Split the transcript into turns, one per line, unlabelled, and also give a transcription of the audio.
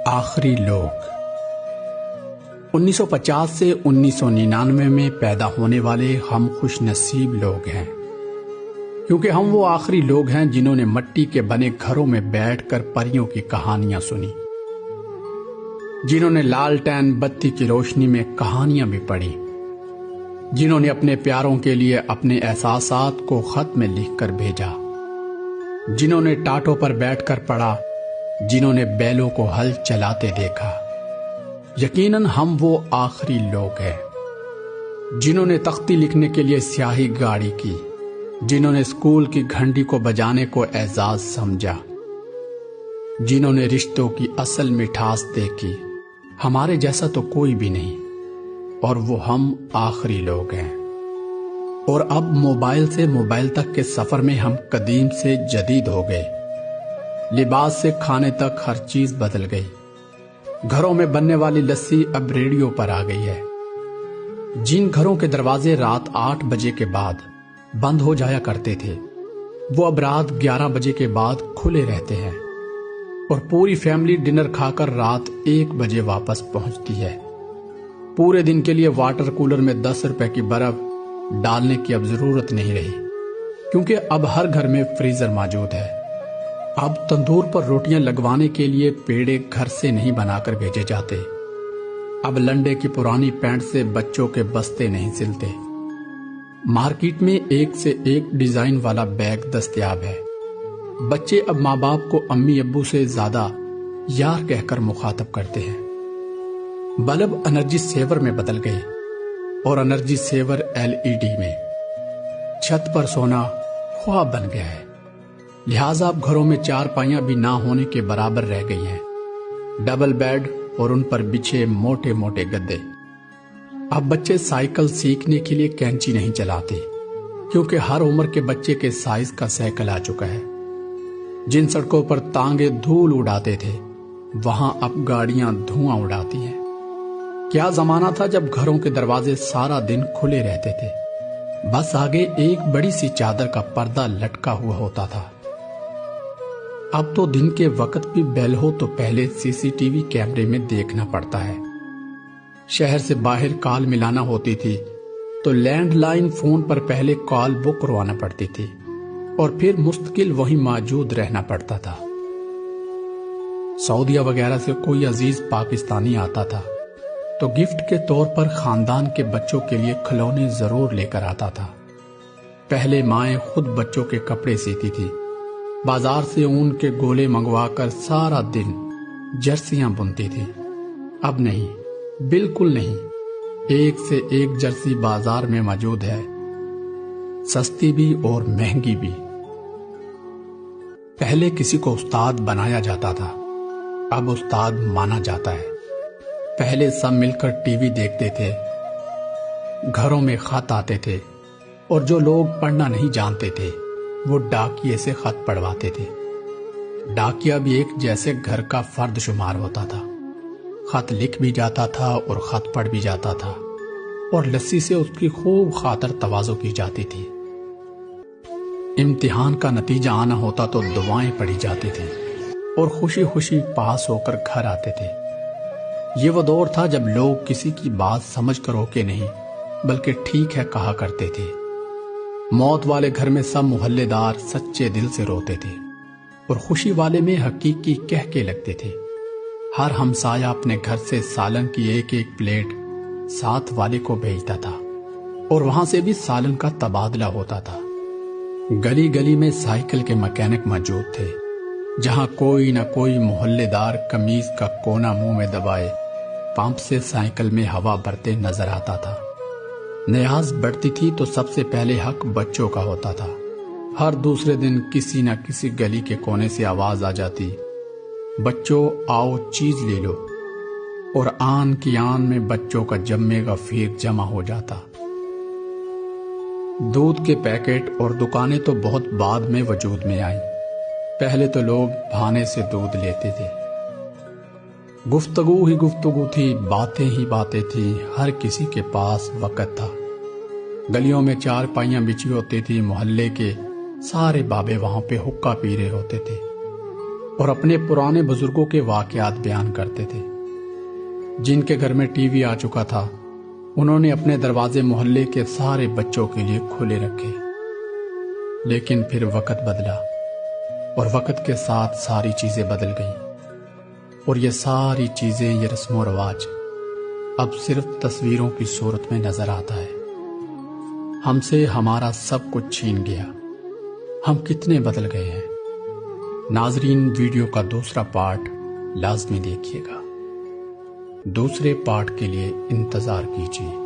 آخری لوگ 1950 سے 1999 میں پیدا ہونے والے ہم خوش نصیب لوگ ہیں، کیونکہ ہم وہ آخری لوگ ہیں جنہوں نے مٹی کے بنے گھروں میں بیٹھ کر پریوں کی کہانیاں سنی، جنہوں نے لالٹین بتی کی روشنی میں کہانیاں بھی پڑھی، جنہوں نے اپنے پیاروں کے لیے اپنے احساسات کو خط میں لکھ کر بھیجا، جنہوں نے ٹاٹوں پر بیٹھ کر پڑھا، جنہوں نے بیلوں کو ہل چلاتے دیکھا۔ یقیناً ہم وہ آخری لوگ ہیں جنہوں نے تختی لکھنے کے لیے سیاہی گاڑی کی، جنہوں نے اسکول کی گھنٹی کو بجانے کو اعزاز سمجھا، جنہوں نے رشتوں کی اصل مٹھاس دیکھی۔ ہمارے جیسا تو کوئی بھی نہیں، اور وہ ہم آخری لوگ ہیں۔ اور اب موبائل سے موبائل تک کے سفر میں ہم قدیم سے جدید ہو گئے، لباس سے کھانے تک ہر چیز بدل گئی۔ گھروں میں بننے والی لسی اب ریڈیو پر آ گئی ہے۔ جن گھروں کے دروازے رات 8 بجے کے بعد بند ہو جایا کرتے تھے، وہ اب رات 11 بجے کے بعد کھلے رہتے ہیں، اور پوری فیملی ڈنر کھا کر رات 1 بجے واپس پہنچتی ہے۔ پورے دن کے لیے واٹر کولر میں 10 روپے کی برف ڈالنے کی اب ضرورت نہیں رہی، کیونکہ اب ہر گھر میں فریزر موجود ہے۔ اب تندور پر روٹیاں لگوانے کے لیے پیڑے گھر سے نہیں بنا کر بھیجے جاتے۔ اب لنڈے کی پرانی پینٹ سے بچوں کے بستے نہیں سلتے۔ مارکیٹ میں ایک سے ایک ڈیزائن والا بیگ دستیاب ہے۔ بچے اب ماں باپ کو امی ابو سے زیادہ یار کہہ کر مخاطب کرتے ہیں۔ بلب انرجی سیور میں بدل گئے، اور انرجی سیور LED میں۔ چھت پر سونا خواب بن گیا ہے، لہٰذا اب گھروں میں 4 پائیاں بھی نہ ہونے کے برابر رہ گئی ہیں۔ ڈبل بیڈ اور ان پر بچھے موٹے موٹے گدے۔ اب بچے سائیکل سیکھنے کے لیے کینچی نہیں چلاتے، کیونکہ ہر عمر کے بچے کے سائز کا سائیکل آ چکا ہے۔ جن سڑکوں پر تانگے دھول اڑاتے تھے، وہاں اب گاڑیاں دھواں اڑاتی ہیں۔ کیا زمانہ تھا جب گھروں کے دروازے سارا دن کھلے رہتے تھے، بس آگے ایک بڑی سی چادر کا پردہ لٹکا ہوا ہوتا تھا۔ اب تو دن کے وقت بھی بیل ہو تو پہلے CCTV کیمرے میں دیکھنا پڑتا ہے۔ شہر سے باہر کال ملانا ہوتی تھی تو لینڈ لائن فون پر پہلے کال بک کروانا پڑتی تھی، اور پھر مستقل وہیں موجود رہنا پڑتا تھا۔ سعودیہ وغیرہ سے کوئی عزیز پاکستانی آتا تھا تو گفٹ کے طور پر خاندان کے بچوں کے لیے کھلونے ضرور لے کر آتا تھا۔ پہلے مائیں خود بچوں کے کپڑے سیتی تھی، بازار سے اون کے گولے منگوا کر سارا دن جرسیاں بنتی تھی۔ اب نہیں، بالکل نہیں۔ ایک سے ایک جرسی بازار میں موجود ہے، سستی بھی اور مہنگی بھی۔ پہلے کسی کو استاد بنایا جاتا تھا، اب استاد مانا جاتا ہے۔ پہلے سب مل کر ٹی وی دیکھتے تھے، گھروں میں خط آتے تھے، اور جو لوگ پڑھنا نہیں جانتے تھے وہ ڈاکیے سے خط پڑھواتے تھے۔ ڈاکیا بھی ایک جیسے گھر کا فرد شمار ہوتا تھا، خط لکھ بھی جاتا تھا اور خط پڑھ بھی جاتا تھا، اور لسی سے اس کی خوب خاطر تواضع کی جاتی تھی۔ امتحان کا نتیجہ آنا ہوتا تو دعائیں پڑھی جاتی تھیں، اور خوشی خوشی پاس ہو کر گھر آتے تھے۔ یہ وہ دور تھا جب لوگ کسی کی بات سمجھ کر روکے نہیں، بلکہ ٹھیک ہے کہا کرتے تھے۔ موت والے گھر میں سب محلے دار سچے دل سے روتے تھے، اور خوشی والے میں حقیقی کہہ کے لگتے تھے۔ ہر ہمسایہ اپنے گھر سے سالن کی ایک ایک پلیٹ ساتھ والے کو بھیجتا تھا، اور وہاں سے بھی سالن کا تبادلہ ہوتا تھا۔ گلی گلی میں سائیکل کے مکینک موجود تھے، جہاں کوئی نہ کوئی محلے دار قمیض کا کونا منہ میں دبائے پمپ سے سائیکل میں ہوا بھرتے نظر آتا تھا۔ نیاز بڑھتی تھی تو سب سے پہلے حق بچوں کا ہوتا تھا۔ ہر دوسرے دن کسی نہ کسی گلی کے کونے سے آواز آ جاتی، بچوں آؤ چیز لے لو، اور آن کی آن میں بچوں کا جمے گا پھر جمع ہو جاتا۔ دودھ کے پیکٹ اور دکانیں تو بہت بعد میں وجود میں آئیں، پہلے تو لوگ بہانے سے دودھ لیتے تھے۔ گفتگو ہی گفتگو تھی، باتیں ہی باتیں تھی، ہر کسی کے پاس وقت تھا۔ گلیوں میں 4 پائیاں بچھی ہوتی تھی، محلے کے سارے بابے وہاں پہ حقہ پی رہے ہوتے تھے۔ اور اپنے پرانے بزرگوں کے واقعات بیان کرتے تھے۔ جن کے گھر میں ٹی وی آ چکا تھا انہوں نے اپنے دروازے محلے کے سارے بچوں کے لیے کھلے رکھے۔ لیکن پھر وقت بدلا اور وقت کے ساتھ ساری چیزیں بدل گئیں، اور یہ ساری چیزیں، یہ رسم و رواج اب صرف تصویروں کی صورت میں نظر آتا ہے۔ ہم سے ہمارا سب کچھ چھین گیا۔ ہم کتنے بدل گئے ہیں۔ ناظرین، ویڈیو کا دوسرا پارٹ لازمی دیکھیے گا۔ دوسرے پارٹ کے لیے انتظار کیجیے۔